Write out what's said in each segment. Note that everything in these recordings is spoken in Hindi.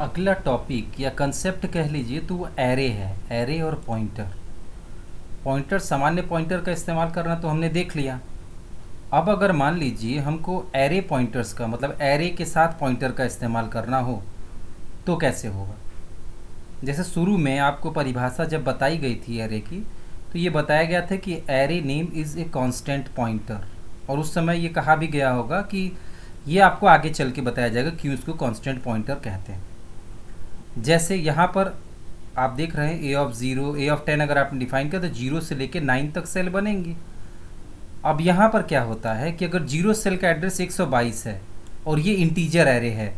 अगला टॉपिक या कंसेप्ट कह लीजिए तो वो एरे है। एरे और पॉइंटर। पॉइंटर, सामान्य पॉइंटर का इस्तेमाल करना तो हमने देख लिया। अब अगर मान लीजिए हमको एरे पॉइंटर्स का मतलब एरे के साथ पॉइंटर का इस्तेमाल करना हो तो कैसे होगा। जैसे शुरू में आपको परिभाषा जब बताई गई थी एरे की, तो ये बताया गया था कि array name is a constant pointer, और उस समय ये कहा भी गया होगा कि ये आपको आगे चल के बताया जाएगा क्यों इसको कांस्टेंट पॉइंटर कहते हैं। जैसे यहाँ पर आप देख रहे हैं ए ऑफ ज़ीरो, ए ऑफ 10 अगर आपने डिफाइन किया तो 0 से लेके 9 तक सेल बनेंगी। अब यहाँ पर क्या होता है कि अगर 0 सेल का एड्रेस 122 है और ये इंटीजर एरे है,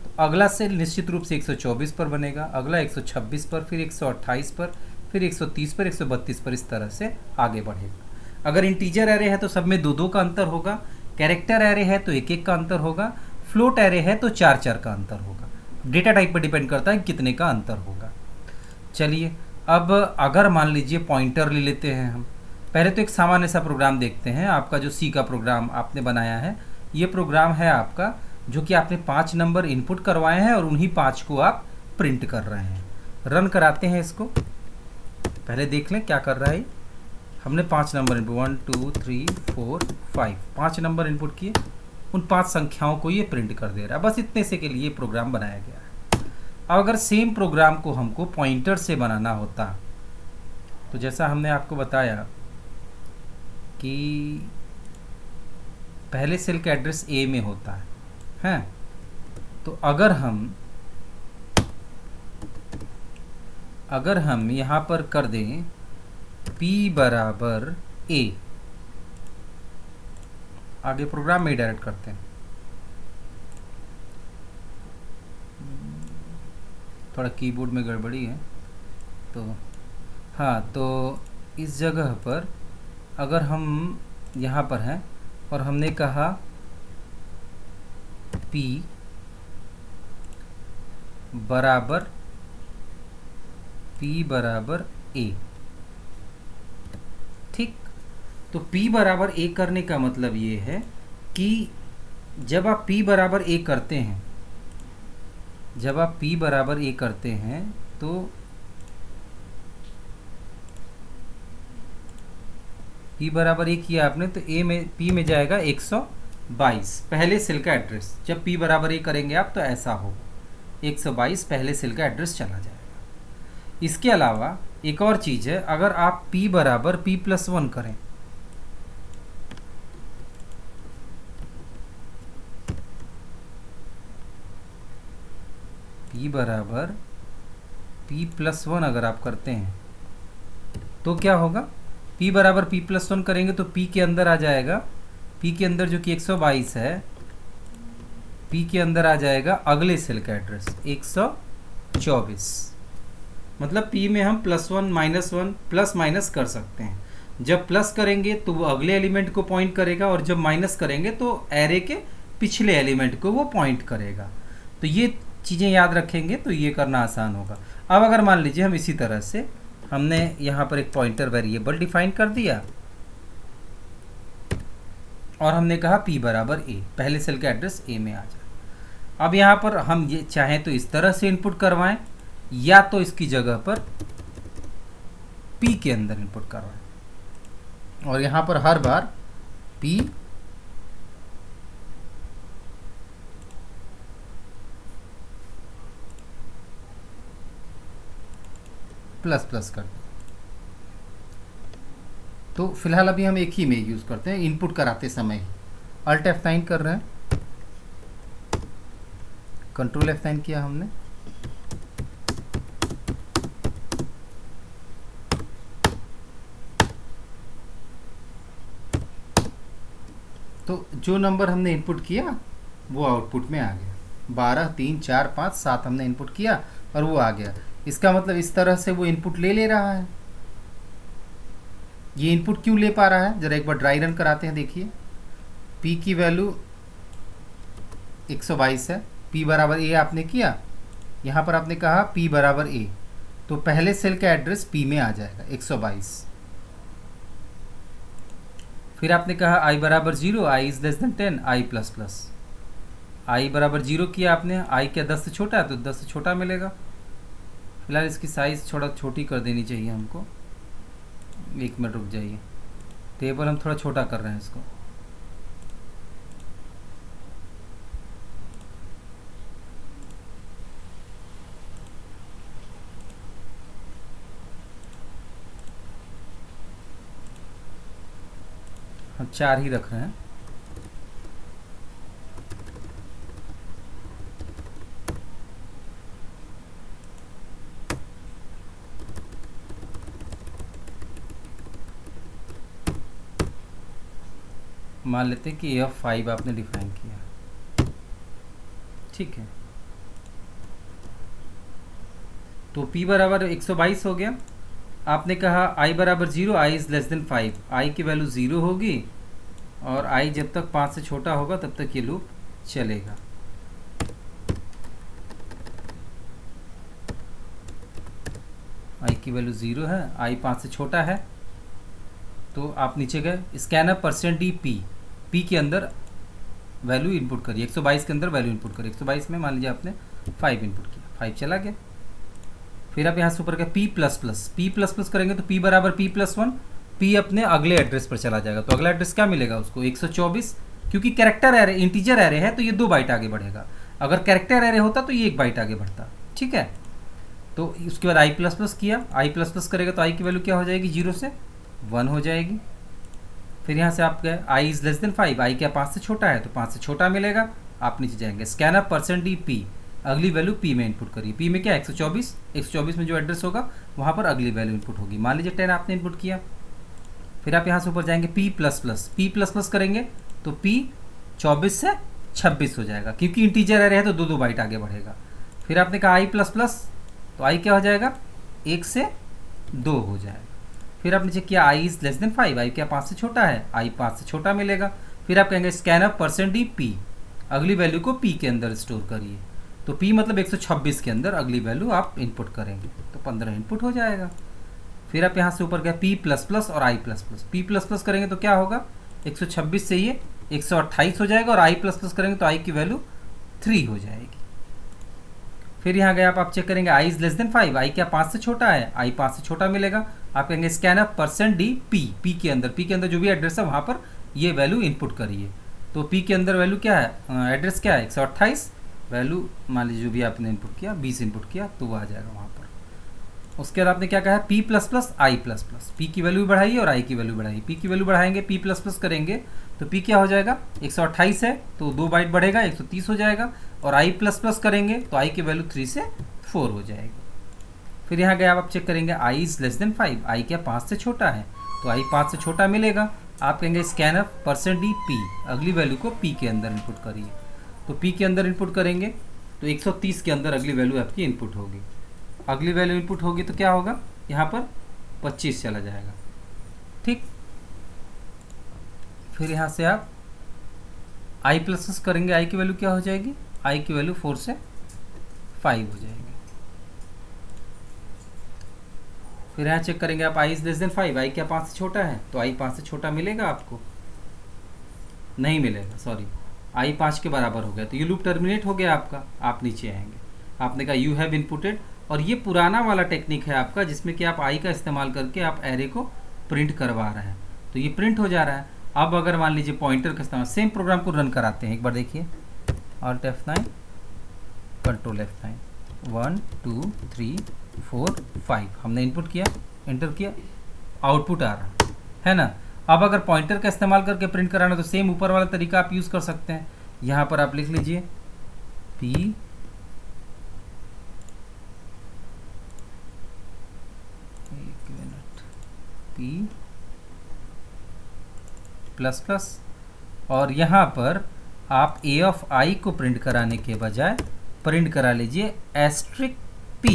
तो अगला सेल निश्चित रूप से 124 पर बनेगा, अगला 126 पर, फिर 128 पर, फिर 130 पर, 132 पर, इस तरह से आगे बढ़ेगा। अगर इंटीजर एरे है तो सब में 2-2 का अंतर होगा, कैरेक्टर एरे है तो 1-1 का अंतर होगा, फ्लोट एरे है तो 4-4 का अंतर होगा। डेटा टाइप पर डिपेंड करता है कितने का अंतर होगा। चलिए, अब अगर मान लीजिए पॉइंटर ले लेते हैं हम। पहले तो एक सामान्य सा प्रोग्राम देखते हैं। आपका जो सी का प्रोग्राम आपने बनाया है, ये प्रोग्राम है आपका जो कि आपने 5 नंबर इनपुट करवाए हैं और उन्हीं 5 को आप प्रिंट कर रहे हैं। रन कराते हैं इसको, पहले देख लें क्या कर रहा है। हमने 5 नंबर इनपुट 1 2 3 4 5 5 नंबर इनपुट किए, उन 5 संख्याओं को ये प्रिंट कर दे रहा है। बस इतने से के लिए प्रोग्राम बनाया गया है। अब अगर सेम प्रोग्राम को हमको पॉइंटर से बनाना होता, तो जैसा हमने आपको बताया कि पहले सेल का एड्रेस ए में होता है, हैं? तो अगर हम यहाँ पर कर दें p बराबर a, आगे प्रोग्राम में डायरेक्ट करते हैं। थोड़ा कीबोर्ड में गड़बड़ी है, तो हाँ, तो इस जगह पर अगर हम यहाँ पर हैं और हमने कहा p बराबर a, ठीक। तो p बराबर a करने का मतलब ये है कि जब आप p बराबर a करते हैं, तो p बराबर a किया आपने तो p में जाएगा 122 पहले सेल का एड्रेस। जब p बराबर a करेंगे आप तो ऐसा होगा, 122 पहले सेल का एड्रेस चला जाएगा। इसके अलावा एक और चीज़ है, अगर आप p बराबर p+1 करें, p बराबर p+1 अगर आप करते हैं तो क्या होगा। p बराबर p+1 करेंगे तो p के अंदर आ जाएगा, p के अंदर जो कि 122 है, p के अंदर आ जाएगा अगले सेल का एड्रेस 124। मतलब p में हम +1 -1 प्लस माइनस कर सकते हैं। जब प्लस करेंगे तो वो अगले एलिमेंट को पॉइंट करेगा, और जब माइनस करेंगे तो एरे के पिछले एलिमेंट को वो पॉइंट करेगा। तो ये चीज़ें याद रखेंगे तो ये करना आसान होगा। अब अगर मान लीजिए हम इसी तरह से हमने यहाँ पर एक पॉइंटर वेरिएबल डिफाइन कर दिया और हमने कहा p बराबर a, पहले सेल का एड्रेस a में आ जाए। अब यहाँ पर हम ये चाहें तो इस तरह से इनपुट करवाएं, या तो इसकी जगह पर p के अंदर इनपुट करवाएं, और यहाँ पर हर बार p ++ कर दें। तो फिलहाल अभी हम एक ही में यूज़ करते हैं, इनपुट कराते समय ही। Alt F9 कर रहे हैं, Ctrl F9 किया हमने। तो जो नंबर हमने इनपुट किया वो आउटपुट में आ गया। 12 3 4 5 7 हमने इनपुट किया और वो आ गया। इसका मतलब इस तरह से वो इनपुट ले रहा है। ये इनपुट क्यों ले पा रहा है, जरा एक बार ड्राई रन कराते हैं। देखिए, p की वैल्यू 122 है, p बराबर a आपने किया, यहाँ पर आपने कहा p बराबर a, तो पहले सेल का एड्रेस p में आ जाएगा 122। फिर आपने कहा i बराबर 0, i is less than 10, i plus plus, i बराबर 0 किया आपने, आई क्या 10 से छोटा है तो 10 से छोटा मिलेगा। फिलहाल इसकी साइज़ थोड़ा छोटी कर देनी चाहिए हमको। 1 मिनट रुक जाइए, टेबल हम थोड़ा छोटा कर रहे हैं इसको। हम 4 ही रख रहे हैं। मान लेते हैं कि F5 आपने डिफाइन किया, ठीक है। तो P बराबर 122 हो गया। आपने कहा I बराबर 0, I is less then 5, I की वैल्यू 0 होगी और I जब तक 5 से छोटा होगा तब तक ये लूप चलेगा। I की वैल्यू 0 है, I 5 से छोटा है, तो आप नीचे गए स्कैनर %d p के अंदर वैल्यू इनपुट करिए। 122 के अंदर वैल्यू इनपुट करिए। 122 में मान लीजिए आपने 5 इनपुट किया, 5 चला गया। फिर आप यहाँ से ऊपर गए p++ करेंगे तो p बराबर p+1, p अपने अगले एड्रेस पर चला जाएगा। तो अगला एड्रेस क्या मिलेगा उसको 124, क्योंकि कैरेक्टर एरे इंटीजर एरे है तो ये 2 बाइट आगे बढ़ेगा। अगर कैरेक्टर एरे होता तो ये 1 बाइट आगे बढ़ता, ठीक है। तो उसके बाद i++ किया, i++ करेगा तो i की वैल्यू क्या हो जाएगी 0 से 1 हो जाएगी। फिर यहाँ से आप गए i is less then 5, i क्या 5 से छोटा है तो 5 से छोटा मिलेगा। आप नीचे जाएंगे स्कैनर %d p, अगली वैल्यू p में इनपुट करिए। p में क्या 124 में जो एड्रेस होगा वहाँ पर अगली वैल्यू इनपुट होगी। मान लीजिए 10 आपने इनपुट किया। फिर आप यहाँ से ऊपर जाएंगे p++ करेंगे तो p 24 से 26 हो जाएगा, क्योंकि इंटीजर एरे है तो 2 बाइट आगे बढ़ेगा। फिर आपने कहा i++, तो i क्या हो जाएगा 1 से 2 हो जाएगा। फिर आप नीचे किया i is less then 5, i क्या 5 से छोटा है, i 5 से छोटा मिलेगा। फिर आप कहेंगे स्कैनर %d p, अगली वैल्यू को p के अंदर स्टोर करिए। तो p मतलब 126 के अंदर अगली वैल्यू आप इनपुट करेंगे तो 15 इनपुट हो जाएगा। फिर आप यहाँ से ऊपर गए p++ और i++, p++ करेंगे तो क्या होगा 126 से ये 128 हो जाएगा, और i++ करेंगे तो i की वैल्यू 3 हो जाएगी। फिर यहाँ गए आप चेक करेंगे i is less then 5, i क्या 5 से छोटा है, i 5 से छोटा मिलेगा। आप कहेंगे स्कैनर %d p, p के अंदर जो भी एड्रेस है वहाँ पर ये वैल्यू इनपुट करिए। तो p के अंदर वैल्यू क्या है, एड्रेस क्या है 128, वैल्यू मान लीजिए जो भी आपने इनपुट किया 20 इनपुट किया तो वो आ जाएगा वहाँ पर। उसके बाद आपने क्या कहा p++ i++, p की वैल्यू बढ़ाइए और i की वैल्यू बढ़ाइए। p की वैल्यू बढ़ाएंगे p++ करेंगे तो p क्या हो जाएगा 128 है तो 2 बाइट बढ़ेगा 130 हो जाएगा, और i++ करेंगे तो i की वैल्यू 3 से 4 हो जाएगी। फिर यहाँ गए आप चेक करेंगे i is less then 5, i क्या 5 से छोटा है तो i 5 से छोटा मिलेगा। आप कहेंगे स्कैनर %d p, अगली वैल्यू को p के अंदर इनपुट करिए। तो p के अंदर इनपुट करेंगे तो 130 के अंदर अगली वैल्यू आपकी इनपुट होगी। अगली वैल्यू इनपुट होगी तो क्या होगा यहाँ पर 25 चला जाएगा, ठीक। फिर यहाँ से आप i++ करेंगे, i की वैल्यू क्या हो जाएगी, i की वैल्यू 4 से 5 हो जाएगी। फिर यहाँ चेक करेंगे आप i is less then 5, i क्या 5 से छोटा है तो i 5 से छोटा मिलेगा, आपको नहीं मिलेगा, सॉरी i 5 के बराबर हो गया तो ये लूप टर्मिनेट हो गया आपका। आप नीचे आएंगे, आपने कहा यू हैव इनपुटेड, और ये पुराना वाला टेक्निक है आपका जिसमें कि आप i का इस्तेमाल करके आप एरे को प्रिंट करवा रहे हैं, तो ये प्रिंट हो जा रहा है। अब अगर मान लीजिए पॉइंटर का इस्तेमाल, सेम प्रोग्राम को रन कराते हैं, एक बार देखिए Alt F9 Ctrl F9, 1 2 3 4 5 हमने इनपुट किया, एंटर किया, आउटपुट आ रहा है ना। अब अगर पॉइंटर का इस्तेमाल करके प्रिंट कराना तो सेम ऊपर वाला तरीका आप यूज़ कर सकते हैं। यहाँ पर आप लिख लीजिए p p++, और यहाँ पर आप a ऑफ i को प्रिंट कराने के बजाय प्रिंट करा लीजिए एस्ट्रिक p।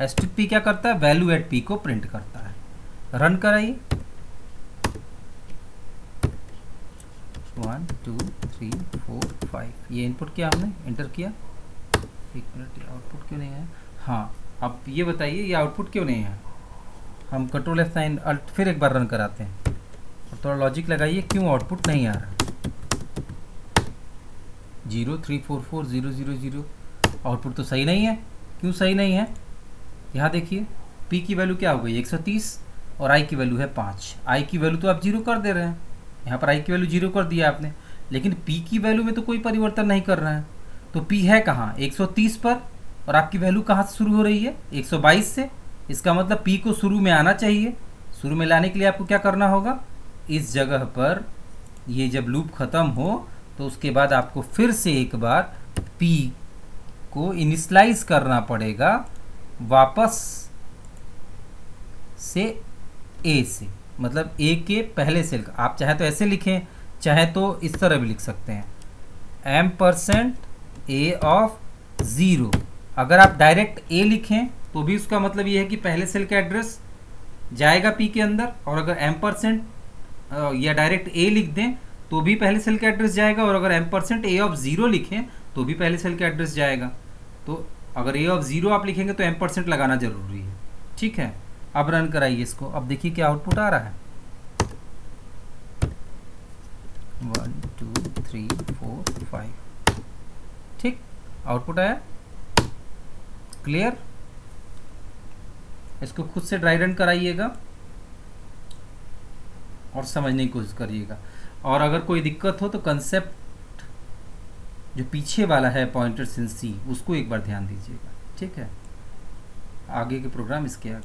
एस्ट्रिक p क्या करता है, वैल्यू एट p को प्रिंट करता है। रन कराइए, 1 2 3 4 5 ये इनपुट किया हमने, एंटर किया। एक मिनट, आउटपुट क्यों नहीं है, हाँ अब ये बताइए ये आउटपुट क्यों नहीं है। हम Ctrl F9 Alt फिर एक बार रन कराते हैं और थोड़ा लॉजिक लगाइए क्यों आउटपुट नहीं आ रहा। 0344000। आउटपुट तो सही नहीं है। क्यों सही नहीं है? यहाँ देखिए p की वैल्यू क्या हो गई 130 और i की वैल्यू है 5। i की वैल्यू तो आप 0 कर दे रहे हैं, यहाँ पर i की वैल्यू 0 कर दिया आपने, लेकिन p की वैल्यू में तो कोई परिवर्तन नहीं कर रहा है। तो p है कहाँ 130 पर, और आपकी वैल्यू कहाँ से शुरू हो रही है 122 से। इसका मतलब p को शुरू में आना चाहिए। शुरू में लाने के लिए आपको क्या करना होगा, इस जगह पर ये जब लूप ख़त्म हो तो उसके बाद आपको फिर से एक बार p को इनिशलाइज करना पड़ेगा वापस से a से, मतलब a के पहले सेल का। आप चाहे तो ऐसे लिखें, चाहे तो इस तरह भी लिख सकते हैं m% a ऑफ 0। अगर आप डायरेक्ट a लिखें तो भी उसका मतलब ये है कि पहले सेल का एड्रेस जाएगा p के अंदर, और अगर m% या डायरेक्ट a लिख दें तो भी पहले सेल का एड्रेस जाएगा, और अगर m% a ऑफ 0 लिखें तो भी पहले सेल का एड्रेस जाएगा। तो अगर a ऑफ 0 आप लिखेंगे तो m% लगाना ज़रूरी है। ठीक है, अब रन कराइए इसको। अब देखिए क्या आउटपुट आ रहा है 1 2 3 4 5। ठीक, आउटपुट आया। क्लियर? इसको खुद से ड्राई रन कराइएगा और समझने की कोशिश करिएगा। और अगर कोई दिक्कत हो तो कंसेप्ट जो पीछे वाला है पॉइंटर सिंस सी, उसको एक बार ध्यान दीजिएगा। ठीक है, आगे के प्रोग्राम इसके आगे।